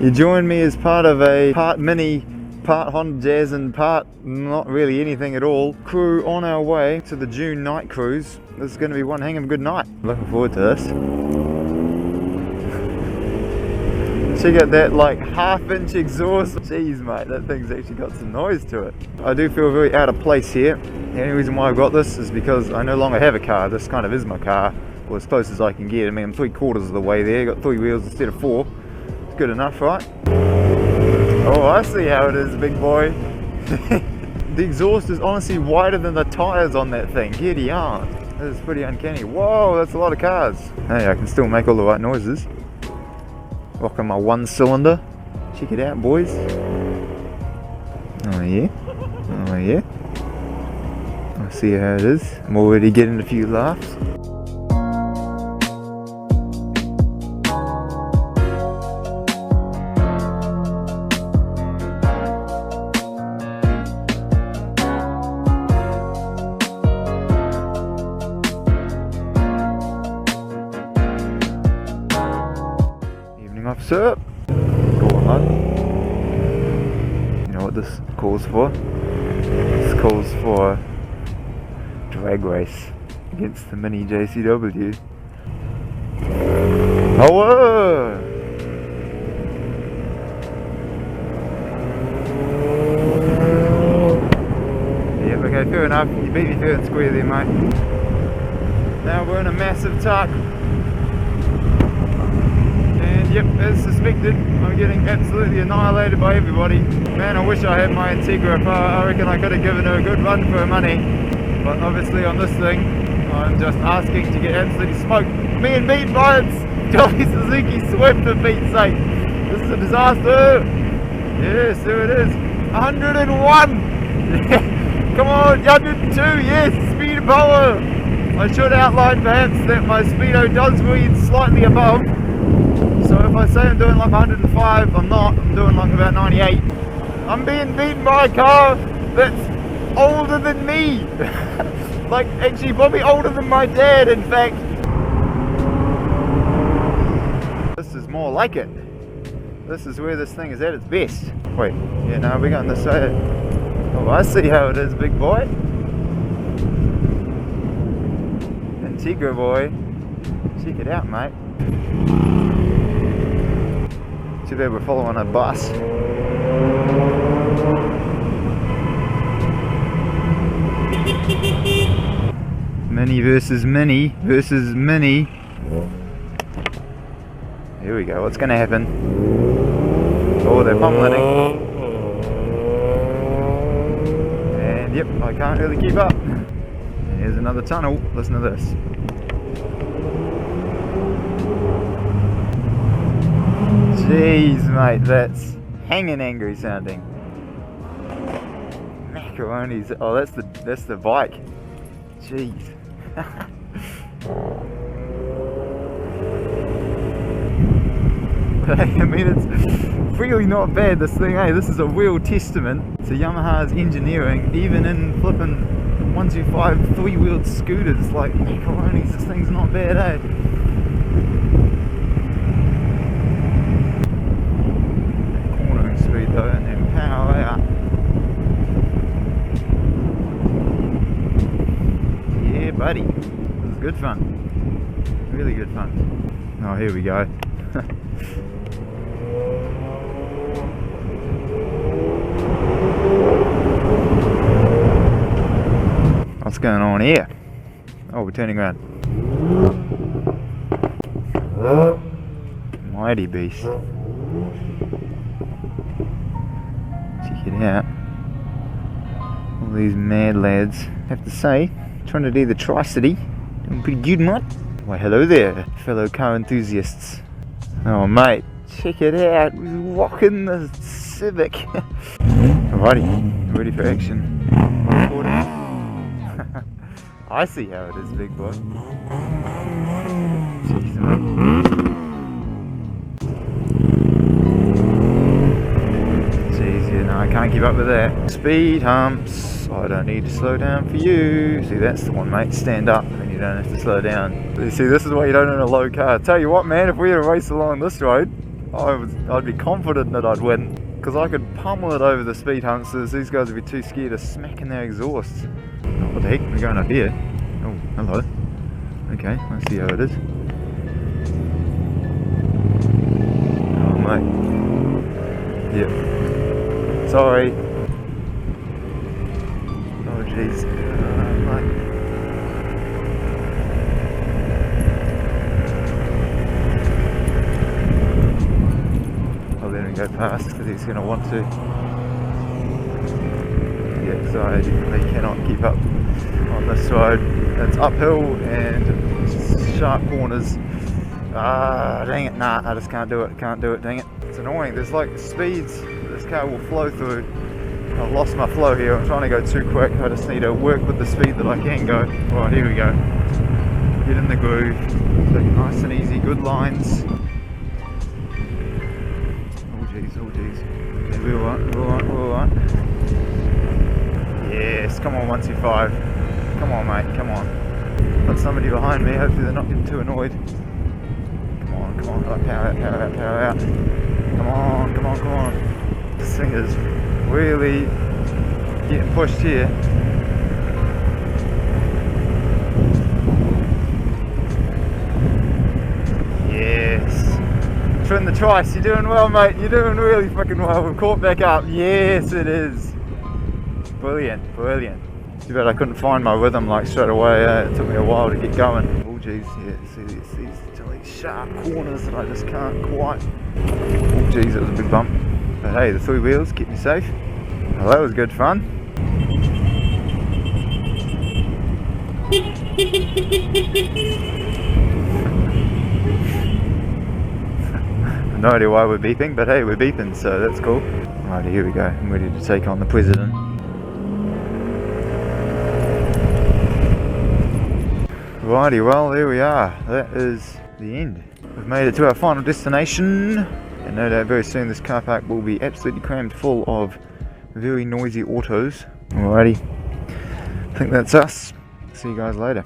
You joined me as part of a part Mini, part Honda Jazz and part not really anything at all crew on our way to the June night cruise. This is going to be one hang of a good night. Looking forward to this. Check out that like half-inch exhaust. Jeez mate, that thing's actually got some noise to it. I do feel very out of place here. The only reason why I got this is because I no longer have a car. This kind of is my car, or as close as I can get. I mean, I'm 3/4 of the way there. Got 3 wheels instead of 4. It's good enough, right? Oh, I see how it is, big boy. The exhaust is honestly wider than the tyres on that thing. Giddy on. This is pretty uncanny. Whoa, that's a lot of cars. Hey, I can still make all the right noises. Rocking my 1-cylinder. Check it out, boys. Oh yeah. Oh yeah. I see how it is. I'm already getting a few laughs. Officer, go on lad. You know what this calls for? This calls for drag race against the Mini JCW. Oh whoa! Yep, okay, fair enough. You beat me fair and square there, mate. Now we're in a massive tuck. Yep, as suspected, I'm getting absolutely annihilated by everybody. Man, I wish I had my Integra. I reckon I could have given her a good run for her money. But obviously on this thing, I'm just asking to get absolutely smoked. Me and Beat Bites! Jolly Suzuki Swift for Pete's sake! This is a disaster! Yes, there it is. 101! Come on, 102, yes! Speed and power! I should outline perhaps that my speedo does read slightly above. So if I say I'm doing like 105, I'm not. I'm doing like about 98. I'm being beaten by a car that's older than me. Like actually probably older than my dad, in fact. This is more like it. This is where this thing is at its best. Wait, yeah, no, we're going this way. Oh, I see how it is, big boy. Integra boy. Check it out, mate. Too bad we're following a bus. Mini versus Mini versus Mini. Here we go, what's going to happen? Oh, they're pummeling. And yep, I can't really keep up. And here's another tunnel, listen to this. Jeez mate, that's hanging angry sounding. Macaronis. Oh, that's the bike. Jeez. I mean, it's really not bad, this thing, hey? This is a real testament to Yamaha's engineering, even in flipping 125 3-wheeled scooters. Like, macaronis, this thing's not bad, eh? Speed though, and then power out. Yeah, buddy. This is good fun. Really good fun. Oh, here we go. What's going on here? Oh, we're turning around. Mighty beast. Check it out. All these mad lads. Have to say, trying to do the Tricity. Doing pretty good, mate. Why, hello there, fellow car enthusiasts. Oh, mate, check it out. We're rocking the Civic. Alrighty, ready for action. I see how it is, big boy. Jeez, mate. I can't keep up with that. Speed humps. I don't need to slow down for you. See, that's the one, mate. Stand up and you don't have to slow down. You see, this is why you don't own a low car. Tell you what, man, if we had a race along this road, I'd be confident that I'd win, because I could pummel it over the speed hunters. These guys would be too scared of smacking their exhausts. Oh, what the heck? We're going up here. Oh, hello. Okay, I see how it is. Oh, mate. Yep. Sorry. Oh, jeez. Mate. I'll let him go past because he's going to want to. Yeah, so I definitely cannot keep up on this road. It's uphill and sharp corners. Ah, dang it, nah, I just can't do it, dang it. It's annoying, there's like speeds this car will flow through. I've lost my flow here, I'm trying to go too quick. I just need to work with the speed that I can go. Right, here we go. Get in the groove, take it nice and easy, good lines. Oh jeez, oh jeez. Okay, we're alright. Yes, come on 125. Come on mate, come on. Got somebody behind me, hopefully they're not getting too annoyed. Come on, power out. Come on. This thing is really getting pushed here. Yes. Trim the trice, you're doing well mate, you're doing really fucking well. We've caught back up, yes it is. Brilliant. Too bad I couldn't find my rhythm like straight away. It took me a while to get going. Oh geez, yeah, see these sharp corners that I just can't quite. Oh geez, it was a big bump. But hey, the three wheels keep me safe. Well, that was good fun. No idea why we're beeping, but hey, we're beeping, so that's cool. Right, here we go. I'm ready to take on the president. Righty, well there we are. That is the end. We've made it to our final destination, and no doubt very soon this car park will be absolutely crammed full of very noisy autos. Alrighty, I think that's us. See you guys later.